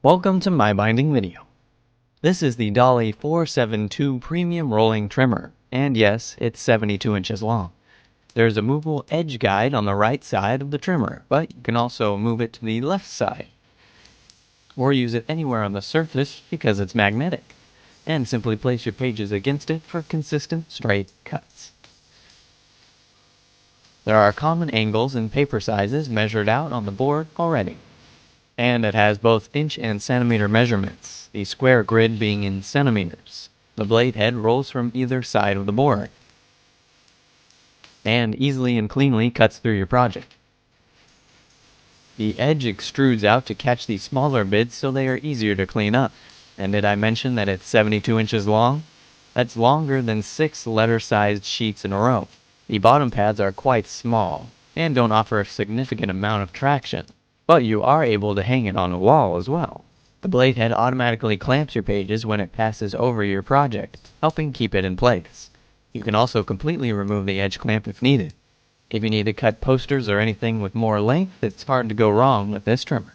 Welcome to My Binding Video. This is the Dahle 472 Premium Rolling Trimmer, and yes, it's 72 inches long. There's a movable edge guide on the right side of the trimmer, but you can also move it to the left side, or use it anywhere on the surface because it's magnetic, and simply place your pages against it for consistent straight cuts. There are common angles and paper sizes measured out on the board already. And it has both inch and centimeter measurements, the square grid being in centimeters. The blade head rolls from either side of the board and easily and cleanly cuts through your project. The edge extrudes out to catch the smaller bits so they are easier to clean up. And did I mention that it's 72 inches long? That's longer than 6 letter-sized sheets in a row. The bottom pads are quite small and don't offer a significant amount of traction, but you are able to hang it on a wall as well. The blade head automatically clamps your pages when it passes over your project, helping keep it in place. You can also completely remove the edge clamp if needed. If you need to cut posters or anything with more length, it's hard to go wrong with this trimmer.